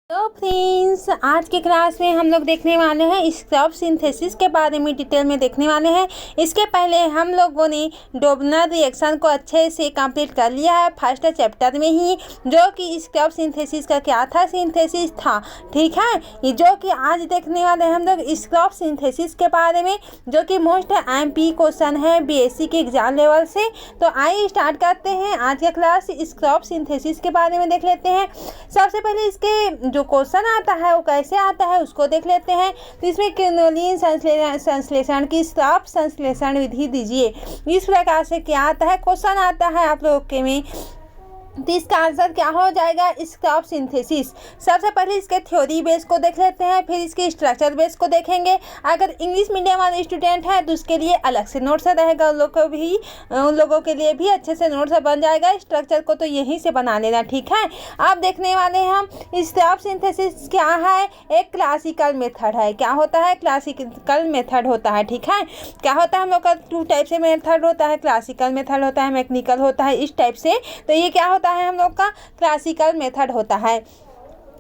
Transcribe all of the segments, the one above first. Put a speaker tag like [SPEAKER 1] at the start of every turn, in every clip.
[SPEAKER 1] तो फ्रेंड्स, आज के क्लास में हम लोग देखने वाले हैं स्क्रब सिंथेसिस के बारे में डिटेल में देखने वाले हैं। इसके पहले हम लोगों ने डोबनर रिएक्शन को अच्छे से कंप्लीट कर लिया है फर्स्ट चैप्टर में ही, जो कि स्क्रब सिंथेसिस का क्या था, सिंथेसिस था। ठीक है, ये जो कि आज देखने वाले हैं हम लोग स्क्रब सिंथेसिस के बारे में, जो कि मोस्ट एमपी क्वेश्चन है बीएससी के एग्जाम लेवल से। तो आइए स्टार्ट करते हैं आज का क्लास। स्क्रब सिंथेसिस के बारे में देख लेते हैं। सबसे पहले इसके जो क्वेश्चन आता है वो कैसे आता है उसको देख लेते हैं। तो इसमें क्विनोलिन संश्लेषण की स्क्रब संश्लेषण विधि दीजिए, इस प्रकार से क्या आता है क्वेश्चन आता है आप लोगों के में। तो इसका आंसर क्या हो जाएगा, स्क्रब सिंथेसिस। सबसे पहले इसके थ्योरी बेस को देख लेते हैं, फिर इसके स्ट्रक्चर बेस को देखेंगे। अगर इंग्लिश मीडियम वाले स्टूडेंट हैं तो उसके लिए अलग से नोट्स रहेगा, उन लोगों के लिए भी अच्छे से नोट्स बन जाएगा। स्ट्रक्चर को तो यहीं से बना लेना। ठीक है, अब देखने वाले हैं हम स्क्रब सिंथेसिस क्या है। एक क्लासिकल मेथड है। क्या होता है, क्लासिकल मेथड होता है। ठीक है, क्या होता है हम लोग का टू टाइप से मेथड होता है, क्लासिकल मेथड होता है, मैकेनिकल होता है, इस टाइप से। तो ये क्या होता है हम लोग का क्लासिकल मेथड होता है।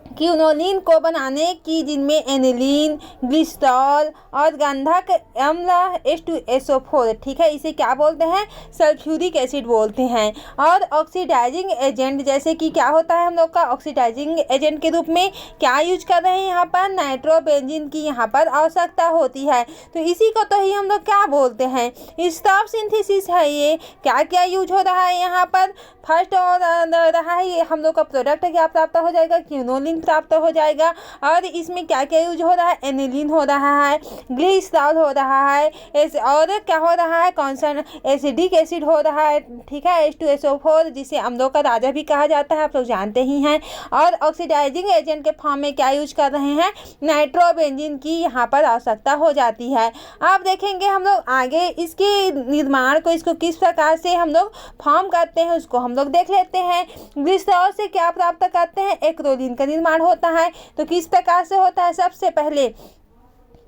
[SPEAKER 1] क्विनोलिन को बनाने की, जिनमें एनिलीन, ग्लिसरॉल और गंधक अम्ल H2SO4, ठीक है, इसे क्या बोलते हैं, सल्फ्यूरिक एसिड बोलते हैं। और ऑक्सीडाइजिंग एजेंट, जैसे कि क्या होता है हम लोग का ऑक्सीडाइजिंग एजेंट के रूप में क्या यूज कर रहे हैं यहाँ पर, नाइट्रोबेंजीन की यहाँ पर आवश्यकता होती है। तो इसी को तो ही हम लोग क्या बोलते हैं, स्क्रब सिंथेसिस है। ये क्या क्या यूज हो रहा है यहाँ पर, फर्स्ट और रहा है ये हम लोग का प्रोडक्ट क्या प्राप्त हो जाएगा, क्विनोलिन प्राप्त हो जाएगा। और इसमें क्या क्या यूज हो रहा है, एनिलीन हो रहा है, ग्लिसरॉल हो रहा है, और क्या हो रहा है, कॉन्सर्न एसिडिक एसिड हो रहा है। ठीक है, H2SO4, जिसे अम्लों का राजा भी कहा जाता है, आप लोग जानते ही हैं। और ऑक्सीडाइजिंग एजेंट के फॉर्म में क्या यूज कर रहे हैं, नाइट्रोबेंजीन की यहाँ पर आवश्यकता हो जाती है। अब देखेंगे हम लोग आगे इसके निर्माण को, इसको किस प्रकार से हम लोग फॉर्म करते हैं उसको हम लोग देख लेते हैं। ग्लिसरॉल से क्या प्राप्त करते हैं, एक्रोलीन का निर्माण होता है। तो किस प्रकार से होता है, सबसे पहले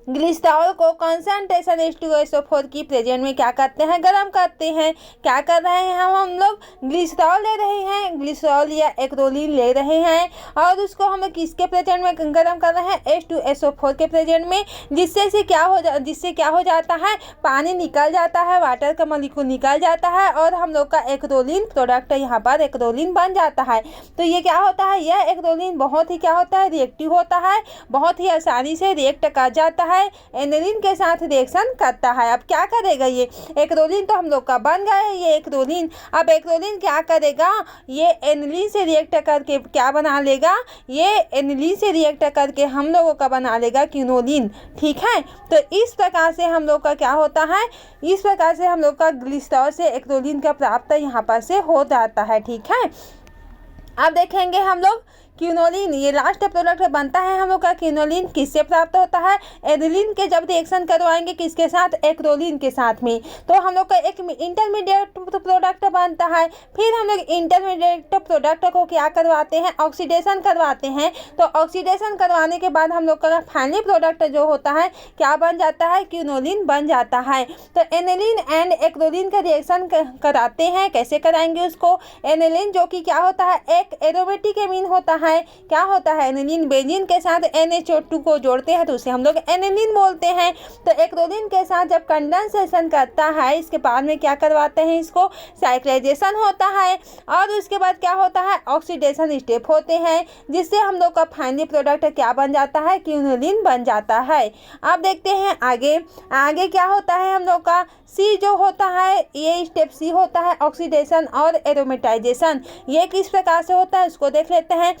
[SPEAKER 1] ग्लिसरॉल को कंसंट्रेशन H2SO4 की प्रेजेंट में क्या करते हैं, गर्म करते हैं। क्या कर रहे हैं हम लोग ग्लिसरॉल ले रहे हैं, ग्लिसरॉल या एक्रोलीन ले रहे हैं, और उसको हम किसके प्रेजेंट में गर्म कर रहे हैं, H2SO4 के प्रेजेंट में, जिससे क्या हो जाता है, पानी निकल जाता है, वाटर का मॉलिक्यूल निकल जाता है, और हम लोग का एक्रोलीन प्रोडक्ट यहाँ पर एक्रोलीन बन जाता है। तो ये क्या होता है, यह एक्रोलीन बहुत ही क्या होता है, रिएक्टिव होता है, बहुत ही आसानी से रिएक्ट कर जाता है, एनिलीन के साथ रिएक्शन करता है। अब क्या करेगा, ये एक्रोलीन तो हम लोग का बन गया है, ये एक्रोलीन। अब एक्रोलीन क्या करेगा, ये एनिलीन से रिएक्ट करके क्या बना लेगा, ये एनिलीन से रिएक्ट करके हम लोगों का बना लेगा क्विनोलिन। ठीक है, तो इस प्रकार से हम लोग का क्या होता है, इस प्रकार से हम लोग का ग्लिसरॉल से एक्रोलीन का प्राप्त यहाँ पर से हो जाता है। ठीक है, अब देखेंगे हम लोग क्विनोलिन, ये लास्ट प्रोडक्ट बनता है हम लोग का क्विनोलिन। किससे प्राप्त होता है, एनिलीन के जब रिएक्शन करवाएंगे किसके साथ, एक्रोलीन के साथ में, तो हम लोग का एक इंटरमीडिएट प्रोडक्ट बनता है। फिर हम लोग इंटरमीडिएट प्रोडक्ट को क्या करवाते हैं, ऑक्सीडेशन करवाते हैं। तो ऑक्सीडेशन करवाने के बाद हम लोग का फाइनल प्रोडक्ट जो होता है क्या बन जाता है, क्विनोलिन बन जाता है। तो एनिलीन एंड एक्रोलीन का रिएक्शन कराते हैं, कैसे कराएंगे उसको, एनिलीन जो कि क्या होता है, एक एरोमेटिक एमीन होता है। क्या होता है, एनिलीन बेंजीन के साथ NH2 को जोड़ते हैं तो उसे हम लोग एनिलीन बोलते हैं। तो एक्रोलीन के साथ जब कंडेंसेशन करता है, इसके बाद में क्या करवाते हैं, इसको साइक्लाइजेशन होता है, और उसके बाद क्या होता है, ऑक्सीडेशन स्टेप होते हैं, जिससे हम लोग का फाइनल प्रोडक्ट क्या बन जाता है, क्विनोलिन बन जाता है। अब देखते हैं आगे क्या होता है हम लोग का, सी जो होता है, ये स्टेप सी होता है, ऑक्सीडेशन और एरोमेटाइजेशन। ये किस प्रकार से होता है उसको देख लेते हैं।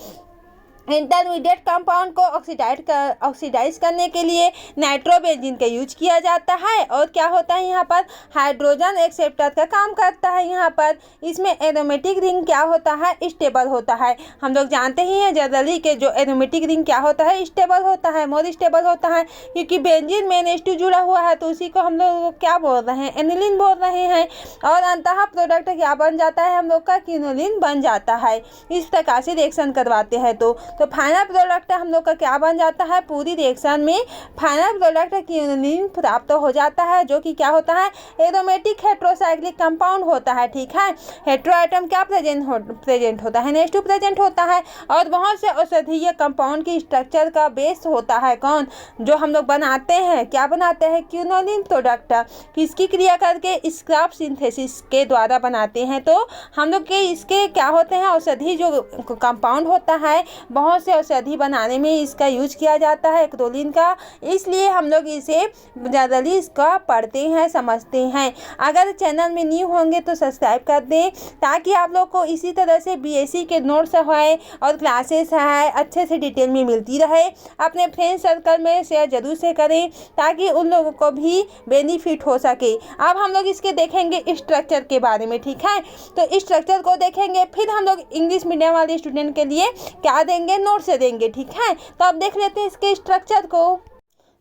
[SPEAKER 1] इंटरमीडिएट कंपाउंड को ऑक्सीडाइज करने के लिए नाइट्रोबेंजीन का यूज किया जाता है, और क्या होता है यहाँ पर, हाइड्रोजन एक्सेप्टर का काम करता है यहाँ पर। इसमें एरोमेटिक रिंग क्या होता है, स्टेबल होता है। हम लोग जानते ही हैं जनरली के जो एरोमेटिक रिंग क्या होता है, स्टेबल होता है, मोर स्टेबल होता है, क्योंकि बेंजीन में NH2 जुड़ा हुआ है, तो उसी को हम लोग क्या बोल रहे हैं, एनिलीन बोल रहे हैं। और अंततः प्रोडक्ट क्या बन जाता है हम लोग का, क्विनोलिन बन जाता है। इस प्रकार से रिएक्शन करवाते हैं। तो तो फाइनल प्रोडक्ट हम लोग का क्या बन जाता है, पूरी रिएक्शन में फाइनल प्रोडक्ट क्यूनिलीन प्राप्त हो जाता है, जो कि क्या होता है, एरोमेटिक हेट्रोसाइक्लिक कंपाउंड होता है। ठीक है, हेट्रो आइटम क्या प्रेजेंट होता है, NH2 प्रेजेंट होता है, और बहुत से औषधीय कंपाउंड की स्ट्रक्चर का बेस होता है कौन, जो हम लोग बनाते हैं, क्या बनाते हैं, क्यूनिलीन प्रोडक्ट। किसकी क्रिया करके, स्क्रब सिंथेसिस के द्वारा बनाते हैं। तो हम लोग के इसके क्या होते हैं, औषधि जो कंपाउंड होता है, बहुत से औषधि बनाने में इसका यूज किया जाता है एक्रोलीन का, इसलिए हम लोग इसे जनरली इसका पढ़ते हैं, समझते हैं। अगर चैनल में न्यू होंगे तो सब्सक्राइब कर दें, ताकि आप लोग को इसी तरह से BSc के नोट्स है और क्लासेस है अच्छे से डिटेल में मिलती रहे। अपने फ्रेंड सर्कल में शेयर जरूर से करें, ताकि उन लोगों को भी बेनिफिट हो सके। अब हम लोग इसके देखेंगे स्ट्रक्चर के बारे में। ठीक है, तो स्ट्रक्चर को देखेंगे, फिर हम लोग इंग्लिश मीडियम वाले स्टूडेंट के लिए क्या देंगे, नोट से देंगे। ठीक है, तो अब देख लेते हैं इसके स्ट्रक्चर को।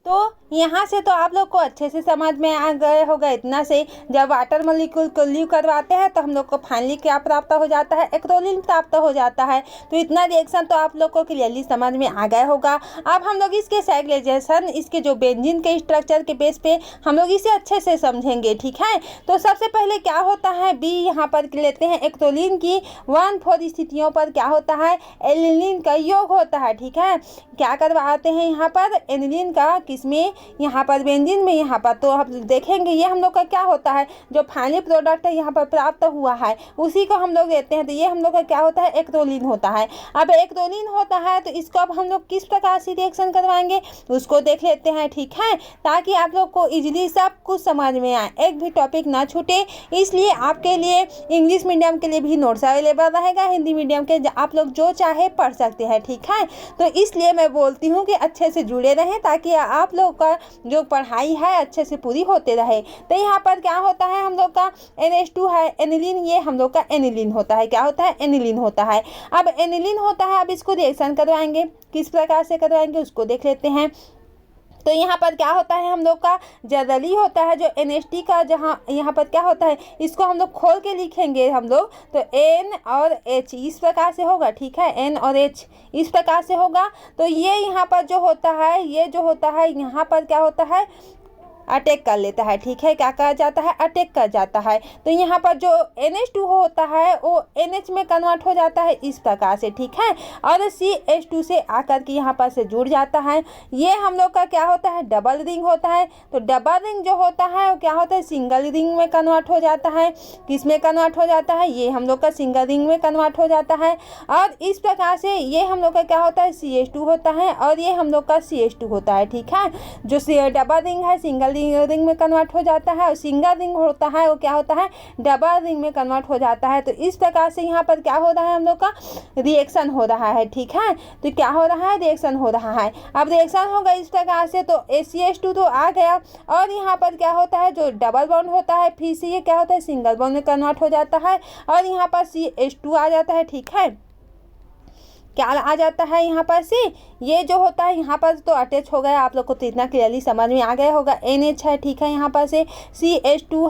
[SPEAKER 1] तो यहाँ से तो आप लोग को अच्छे से समझ में आ गए होगा इतना से, जब वाटर मॉलिक्यूल को लीव करवाते हैं तो हम लोग को फाइनली क्या प्राप्त हो जाता है, एक्रोलीन प्राप्त हो जाता है। तो इतना रिएक्शन तो आप लोग को क्लियरली समझ में आ गया होगा। अब हम लोग इसके साइक्लाइजेशन, इसके जो बेंजीन के स्ट्रक्चर के बेस पे हम लोग इसे अच्छे से समझेंगे। ठीक है, तो सबसे पहले क्या होता है, बी यहाँ पर लेते हैं, एक्रोलीन की 1,4 स्थितियों पर क्या होता है, एनिलीन का योग होता है। ठीक है, क्या करवाते हैं यहाँ पर, एनिलीन का किसमें, यहाँ पर बेंजीन में। यहाँ पर तो हम देखेंगे ये हम लोग का क्या होता है, जो फाइनल प्रोडक्ट है यहाँ पर प्राप्त हुआ है उसी को हम लोग लेते हैं। तो ये हम लोग का क्या होता है, एक्रोलीन होता है। अब एक्रोलीन होता है तो इसको अब हम लोग किस प्रकार से रिएक्शन करवाएंगे उसको देख लेते हैं। ठीक है, ताकि आप लोग को इजीली सब कुछ समझ में आए, एक भी टॉपिक ना छूटे। इसलिए आपके लिए इंग्लिश मीडियम के लिए भी नोट्स अवेलेबल रहेगा, हिंदी मीडियम के आप लोग जो चाहे पढ़ सकते हैं। ठीक है, तो इसलिए मैं बोलती हूँ कि अच्छे से जुड़े रहें, ताकि आप लोग का जो पढ़ाई है अच्छे से पूरी होते रहे। तो यहाँ पर क्या होता है, हम लोग का NH2 है, एनिलीन, ये हम लोग का एनिलीन होता है। क्या होता है, एनिलीन होता है। अब एनिलीन होता है, अब इसको रिएक्शन करवाएंगे, किस प्रकार से करवाएंगे उसको देख लेते हैं। तो यहाँ पर क्या होता है, हम लोग का जनरली होता है जो NH2 का, जहाँ यहाँ पर क्या होता है, इसको हम लोग खोल के लिखेंगे हम लोग, तो N और H इस प्रकार से होगा। ठीक है, N और H इस प्रकार से होगा। तो ये यहाँ पर जो होता है, ये जो होता है यहाँ पर क्या होता है, अटैक कर लेता है। ठीक है, क्या कहा जाता है, अटैक कर जाता है। तो यहाँ पर जो NH2 होता है वो NH में कन्वर्ट हो जाता है इस प्रकार से। ठीक है, और CH2 से आकर के यहाँ पर से जुड़ जाता है। ये हम लोग का क्या होता है, डबल रिंग होता है। तो डबल रिंग जो होता है वो क्या होता है, सिंगल रिंग में कन्वर्ट हो जाता है। किस में कन्वर्ट हो जाता है, ये हम लोग का सिंगल रिंग में कन्वर्ट हो जाता है। और इस प्रकार से ये हम लोग का क्या होता है, CH2 होता है, और ये हम लोग का CH2 होता है। ठीक है, जो डबल रिंग है सिंगल रिंग में कन्वर्ट हो जाता है, और सिंगल रिंग होता है वो क्या होता है, डबल रिंग में कन्वर्ट हो जाता है। तो इस प्रकार से यहाँ पर क्या हो रहा है, हम लोग का रिएक्शन हो रहा है। ठीक है, तो क्या हो रहा है, रिएक्शन हो रहा है। अब रिएक्शन होगा इस प्रकार से, तो CH2 तो आ गया, और यहाँ पर क्या होता है, जो डबल बॉन्ड होता है फिर से ये क्या होता है, सिंगल बॉन्ड में कन्वर्ट हो जाता है, और यहाँ पर CH2 आ जाता है। ठीक है, क्या आ जाता है यहाँ पर से, ये जो होता है यहाँ पर तो अटैच हो गया, आप लोग को तो इतना क्लियरली समझ में आ गया होगा। NH है, ठीक है, यहाँ पर से CH2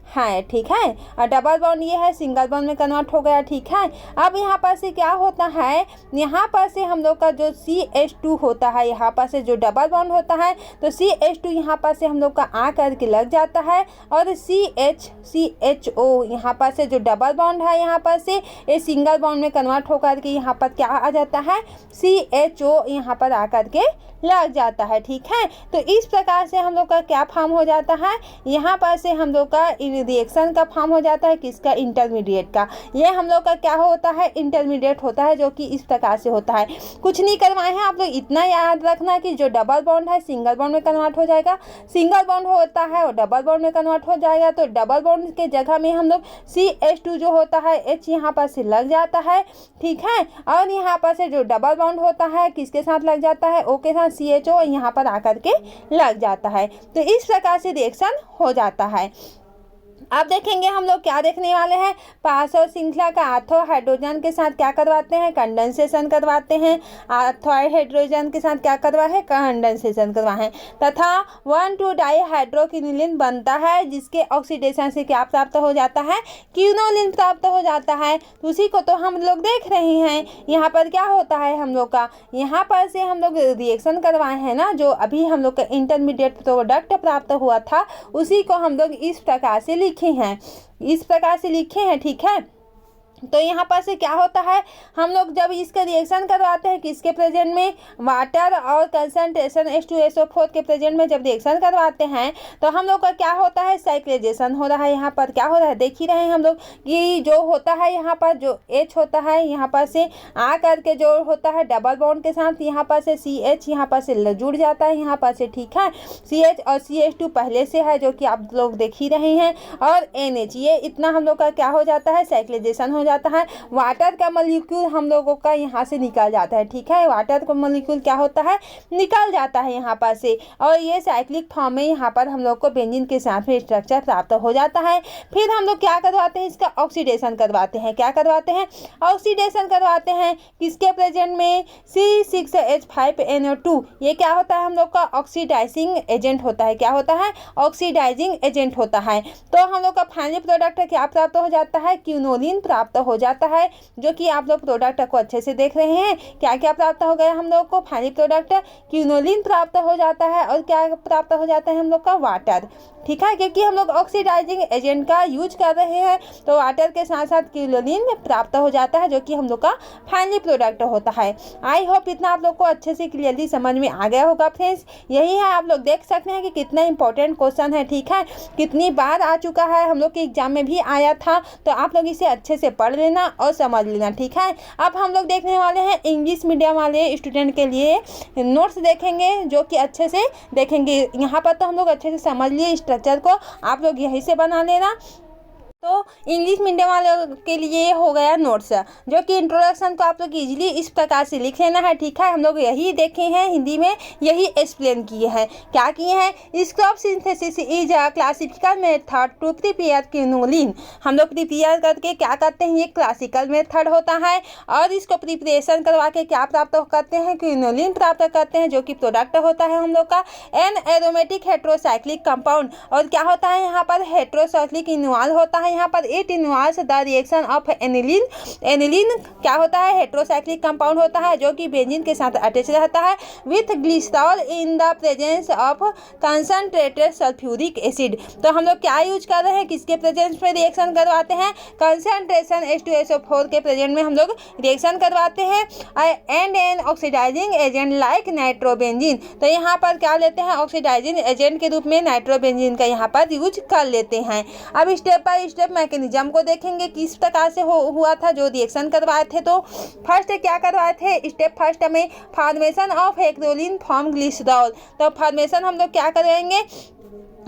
[SPEAKER 1] है, ठीक है, और डबल बॉन्ड ये है, सिंगल बॉन्ड में कन्वर्ट हो गया। ठीक है, अब यहाँ पर से क्या होता है, यहाँ पर से हम लोग का जो CH2 होता है, यहाँ पर से जो डबल बॉन्ड होता है, तो CH2 यहाँ पर से हम लोग का आ करके लग जाता है, और CHO यहाँ पर से जो डबल बॉन्ड है, यहाँ पर से ये सिंगल बॉन्ड में कन्वर्ट होकर के यहाँ पर क्या आ जाता है, CHO यहाँ पर आकर के लग जाता है। ठीक है, तो इस प्रकार से हम लोग का क्या फॉर्म हो जाता है, यहाँ पर से हम लोग का रिएक्शन का फॉर्म हो जाता है, किसका, इंटरमीडिएट का। ये हम लोग का क्या होता है, इंटरमीडिएट होता है, जो कि इस प्रकार से होता है। कुछ नहीं करवाए हैं आप लोग, इतना याद रखना कि जो डबल बॉन्ड है सिंगल बॉन्ड में कन्वर्ट हो जाएगा, सिंगल बॉन्ड होता है और डबल बॉन्ड में कन्वर्ट हो जाएगा। तो डबल बॉन्ड के जगह में हम लोग CH2 जो होता है, H यहाँ पर से लग जाता है। ठीक है, और यहाँ पर से जो डबल बॉन्ड होता है किसके साथ लग जाता है, O के साथ, CHO यहाँ पर आकर के लग जाता है। तो इस प्रकार से रिएक्शन हो जाता है। अब देखेंगे हम लोग क्या देखने वाले हैं। पास और श्रृंखला का आर्थो हाइड्रोजन के साथ क्या करवाते हैं, कंडेंसेशन करवाते हैं। आर्थो हाइड्रोजन के साथ क्या करवाए, कंडेंसेशन करवाए। तथा 1,2 डाइहाइड्रोक्विनोलिन बनता है, जिसके ऑक्सीडेशन से क्या प्राप्त हो जाता है, क्विनोलिन प्राप्त हो जाता है। उसी को तो हम लोग देख रहे हैं। यहाँ पर क्या होता है हम लोग का, यहाँ पर से हम लोग रिएक्शन करवाए हैं ना, जो अभी हम लोग का इंटरमीडिएट प्रोडक्ट प्राप्त हुआ था, उसी को हम लोग इस प्रकार से लिखे हैं, ठीक है। तो यहाँ पर से क्या होता है, हम लोग जब इसका रिएक्शन करवाते हैं किसके प्रेजेंट में, वाटर और कंसंट्रेशन H2SO4 के प्रेजेंट में जब रिएक्शन करवाते हैं तो हम लोग का क्या होता है, साइक्लिजेशन हो रहा है। यहाँ पर क्या हो रहा है, देख ही रहे हैं हम लोग कि जो होता है यहाँ पर जो H होता है, यहाँ पर से आ करके जो होता है डबल बॉन्ड के साथ यहाँ पर से CH यहाँ पर से जुड़ जाता है, यहाँ पर से, ठीक है। CH और CH2 पहले से है, जो कि आप लोग देख ही रहे हैं, और NH, ये इतना हम लोग का क्या हो जाता है, साइक्लिजेशन हो जाता है। वाटर का मॉलिक्यूल हम लोगों का यहाँ से निकल जाता है, ठीक है। वाटर का मॉलिक्यूल क्या होता है, निकल जाता है यहाँ पर से, और ये साइक्लिक फॉर्म में यहाँ पर हम लोग को बेंजीन के साथ में स्ट्रक्चर प्राप्त हो जाता है। फिर हम लोग क्या करवाते हैं, इसका ऑक्सीडेशन करवाते हैं। क्या करवाते हैं, ऑक्सीडेशन करवाते हैं किसके प्रेजेंट में, C6H5NO2। ये क्या होता है, हम लोग का ऑक्सीडाइजिंग एजेंट होता है। क्या होता है, ऑक्सीडाइजिंग एजेंट होता है। तो हम लोग का फाइनल प्रोडक्ट क्या प्राप्त हो जाता है, क्विनोलिन प्राप्त हो जाता है, जो कि आप लोग प्रोडक्ट को अच्छे से देख रहे हैं। क्या क्या प्राप्त हो गया हम लोग को, फाइनल प्रोडक्ट क्विनोलिन प्राप्त हो जाता है, और क्या प्राप्त हो जाता है हम लोग का, वाटर, ठीक है। क्योंकि हम लोग ऑक्सीडाइजिंग एजेंट का यूज कर रहे हैं, तो वाटर के साथ साथ क्विनोलिन प्राप्त हो जाता है, जो कि हम लोग का फाइनल प्रोडक्ट होता है। आई होप इतना आप लोग को अच्छे से क्लियरली समझ में आ गया होगा फ्रेंड्स। यही है, आप लोग देख सकते हैं कि कितना इंपॉर्टेंट क्वेश्चन है, ठीक है। कितनी बार आ चुका है, हम लोग के एग्जाम में भी आया था, तो आप लोग इसे अच्छे से पढ़ लेना और समझ लेना, ठीक है। अब हम लोग देखने वाले हैं इंग्लिश मीडियम वाले स्टूडेंट के लिए नोट्स देखेंगे, जो कि अच्छे से देखेंगे। यहाँ पर तो हम लोग अच्छे से समझ लिए स्ट्रक्चर को, आप लोग यहीं से बना लेना। तो इंग्लिश मीडियम वालों के लिए हो गया नोट्स, जो कि इंट्रोडक्शन को आप लोग इजीली इस प्रकार से लिख लेना है, ठीक है। हम लोग यही देखे हैं, हिंदी में यही एक्सप्लेन किए हैं। क्या किए हैं, Skraup synthesis is a classical method to prepare quinoline. हम लोग प्रिपेयर करके क्या करते हैं, ये क्लासिकल मेथड होता है, और इसको प्रिपरेशन करवा के क्या प्राप्त करते हैं, क्विनोलिन प्राप्त करते हैं, जो कि प्रोडक्ट होता है हम लोग का एन एरोमेटिक हेट्रोसाइक्लिक कंपाउंड। और क्या होता है यहाँ पर, हेट्रोसाइक्लिक इन्वॉल्व होता है। यहाँ पर it involves the reaction of aniline. Aniline क्या होता है, हेट्रोसाइक्लिक कंपाउंड होता है, जो कि बेंजीन के साथ अटैच रहता है with glycerol in the presence of concentrated sulphuric acid. तो हम लोग क्या यूज कर रहे हैं, किसके प्रेजेंस में रिएक्शन करवाते हैं, कंसंट्रेशन H2SO4 के प्रेजेंट में हम लोग रिएक्शन करवाते हैं, and an oxidizing agent like nitrobenzene. तो यहाँ पर क्या लेते हैं, ऑक्सीडाइजिंग एजेंट के रूप में नाइट्रोबेंजीन का यहाँ पर यूज कर लेते हैं। अब स्टेप बाय स्टेप मैकेनिज्म को देखेंगे किस प्रकार से हुआ था जो रिएक्शन करवाए थे। तो फर्स्ट क्या करवाए थे, स्टेप फर्स्ट में formation of acrolein form glycerol. तो फॉर्मेशन हम लोग क्या करेंगे,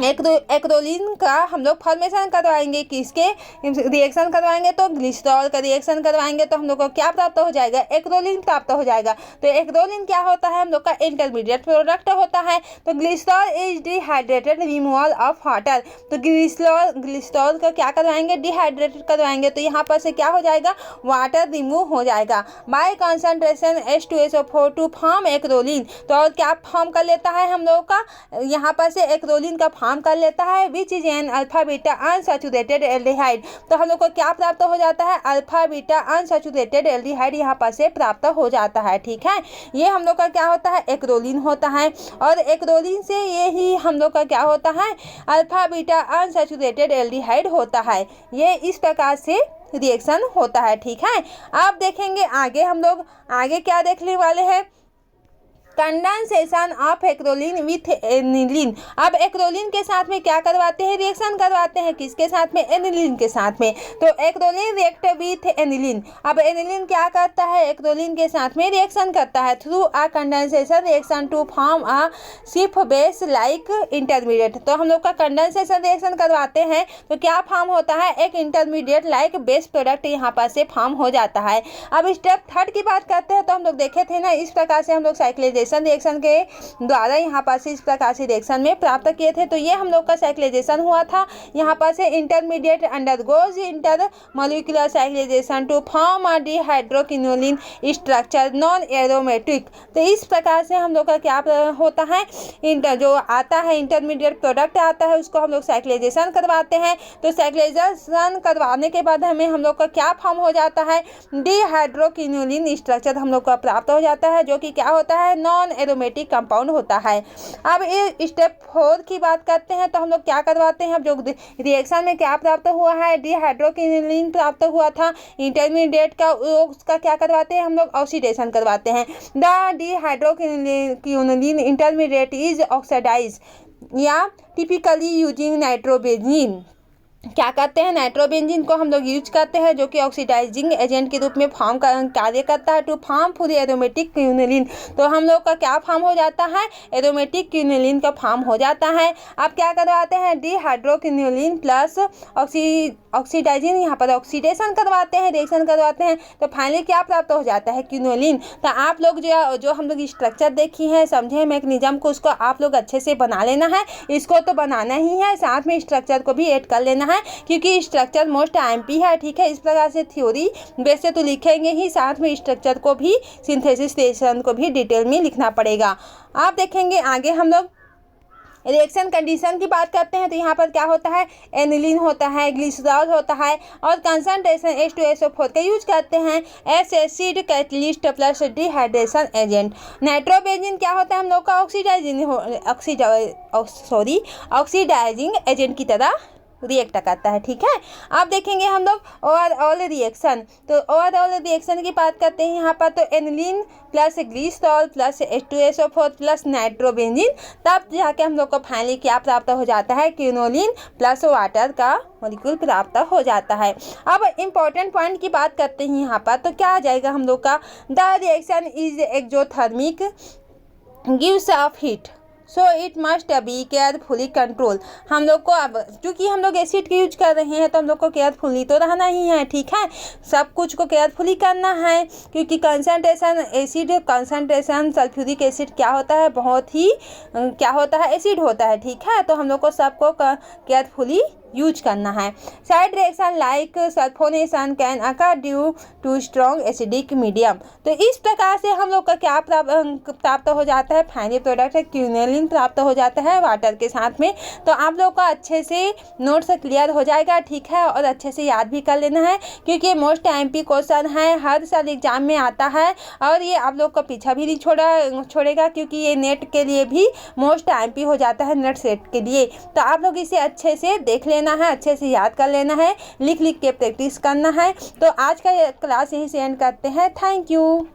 [SPEAKER 1] एक्रोलिन का हम लोग फॉर्मेशन करवाएंगे, किसके रिएक्शन करवाएंगे, तो ग्लिसरॉल का रिएक्शन करवाएंगे, तो हम लोग को क्या प्राप्त हो जाएगा, एक्रोलिन प्राप्त हो जाएगा। तो एक्रोलिन क्या होता है, हम लोग का इंटरमीडिएट प्रोडक्ट होता है। तो glycerol is dehydrated removal of water. तो ग्लिसरॉल का क्या करवाएंगे, डिहाइड्रेटेड करवाएंगे, तो यहाँ पर से क्या हो जाएगा, वाटर रिमूव हो जाएगा by concentration H2SO4 to form acrolein. तो और क्या फॉर्म कर लेता है हम लोग का, यहाँ पर से एक्रोलिन का फॉर्म कर लेता है which is an alpha beta unsaturated aldehyde. तो हम लोग को क्या प्राप्त हो जाता है, अल्फा बीटा अनसैचुरेटेड एल्डिहाइड यहाँ पर से प्राप्त हो जाता है, ठीक है। ये हम लोग का क्या होता है, एक्रोलिन होता है, और एक्रोलिन से ये ही हम लोग का क्या होता है, अल्फा बीटा अनसैचुरेटेड एल्डिहाइड होता है। ये इस प्रकार से रिएक्शन होता है, ठीक है। अब देखेंगे आगे, हम लोग आगे क्या देखने वाले हैं, condensation of acrolein with aniline. अब एक्रोलिन के साथ में क्या करवाते हैं, रिएक्शन करवाते हैं, किसके साथ में, एनिलीन के साथ में। तो एक्रोलिन रिएक्ट विथ एनिलीन। अब एनिलीन क्या करता है, एक्रोलिन के साथ में रिएक्शन करता है through a condensation reaction to form a Schiff base like intermediate. तो हम लोग का कंडेंसेशन रिएक्शन करवाते हैं, तो क्या फॉर्म होता है, एक इंटरमीडिएट लाइक बेस प्रोडक्ट यहाँ पर से फॉर्म हो जाता है। अब स्टेप थर्ड की बात करते हैं, तो हम लोग देखे थे ना, इस प्रकार से हम लोग साइक्लिजेशन ऑक्सीडेशन रिएक्शन के द्वारा यहाँ पर से इस प्रकार से रिएक्शन में प्राप्त किए थे। तो ये हम लोग का साइक्लाइजेशन हुआ था। यहाँ पर से intermediate undergoes intermolecular cyclisation to form a dihydroquinoline structure non aromatic. तो इस प्रकार से हम लोग का क्या होता है, जो आता है इंटरमीडिएट प्रोडक्ट आता है उसको हम लोग साइक्लाइजेशन करवाते हैं। तो साइक्लाइजेशन करवाने के बाद हमें हम लोग का क्या फॉर्म हो जाता है, डिहाइड्रोक्विनोलिन स्ट्रक्चर हम लोग का प्राप्त हो जाता है, जो कि क्या होता है, नॉन एरोमेटिक कंपाउंड होता है। अब ये स्टेप 4 की बात करते हैं। तो हम लोग क्या करवाते हैं, अब जो रिएक्शन में क्या प्राप्त हुआ है, डिहाइड्रोक्विनोलिन प्राप्त हुआ था इंटरमीडिएट का, उसका क्या करवाते हैं हम लोग, ऑक्सीडेशन करवाते हैं। द डिहाइड्रोक्विनोलिन इंटरमीडिएट इज ऑक्सीडाइज या टिपिकली यूजिंग नाइट्रोबेंजीन। क्या करते हैं, नाइट्रोबेंजीन को हम लोग यूज करते हैं, जो कि ऑक्सीडाइजिंग एजेंट के रूप में फॉर्म कार्य करता है to form full aromatic quinoline. तो हम लोग का क्या फॉर्म हो जाता है, एरोमेटिक क्विनोलिन का फॉर्म हो जाता है। अब क्या करवाते हैं, डिहाइड्रोक्विनोलिन प्लस ऑक्सीडाइजिंग, यहाँ पर ऑक्सीडेशन करवाते हैं, रिएक्शन करवाते हैं। तो फाइनली क्या प्राप्त हो जाता है, क्विनोलिन। तो आप लोग जो हम लोग स्ट्रक्चर देखी है, समझे मैकेनिज्म को, उसको आप लोग अच्छे से बना लेना है। इसको तो बनाना ही है, साथ में स्ट्रक्चर को भी ऐड कर लेना है, क्योंकि स्ट्रक्चर मोस्ट एमपी है। ठीक है, इस प्रकार से थ्योरी वैसे तो लिखेंगे ही, साथ में स्ट्रक्चर को भी, सिंथेसिस रिएक्शन को भी डिटेल में लिखना पड़ेगा। आप देखेंगे आगे हम लोग रिएक्शन कंडीशन की बात करते हैं। तो यहाँ पर क्या होता है, एनिलीन होता है, ग्लिसरॉल होता है और कंसंट्रेशन H2SO4 का यूज करते हैं S acid catalyst plus dehydration agent. Nitrobenzene क्या होता है हम लोग का, ऑक्सीडाइजिंग एजेंट की तरह रिएक्ट करता है। ठीक है, अब देखेंगे हम लोग ओवरऑल रिएक्शन। तो ओवरऑल रिएक्शन की बात करते हैं यहाँ पर, तो aniline plus glycerol plus H2SO4 plus nitrobenzene, तब जाके हम लोग को फाइनली क्या प्राप्त हो जाता है, क्विनोलिन प्लस वाटर का मॉलिक्यूल प्राप्त हो जाता है। अब इम्पॉर्टेंट पॉइंट की बात करते हैं यहाँ पर, तो क्या आ जाएगा हम लोग का, the reaction is exothermic gives off heat so it must be carefully control. हम लोग को अब क्योंकि हम लोग एसिड का यूज कर रहे हैं, तो हम लोग को केयरफुली तो रहना ही है। ठीक है, सब कुछ को केयरफुली करना है, क्योंकि concentration acid, concentration sulphuric acid क्या होता है, बहुत ही क्या होता है, एसिड होता है। ठीक है, तो हम लोग को सबको केयरफुली यूज करना है। Side reaction like sulphonation can occur due to strong acidic medium. तो इस प्रकार से हम लोग का क्या प्राप्त हो जाता है, फाइनल प्रोडक्ट है क्विनोलिन प्राप्त हो जाता है वाटर के साथ में। तो आप लोग का अच्छे से नोट्स क्लियर हो जाएगा। ठीक है, और अच्छे से याद भी कर लेना है, क्योंकि मोस्ट एमपी क्वेश्चन है, हर साल एग्जाम में आता है, और ये आप लोग का पीछा भी नहीं छोड़ेगा, क्योंकि ये नेट के लिए भी मोस्ट एमपी हो जाता है, नेट सेट के लिए। तो आप लोग इसे अच्छे से देख लेना है, अच्छे से याद कर लेना है, लिख लिख के प्रैक्टिस करना है। तो आज का क्लास यहीं से एंड करते हैं। Thank you.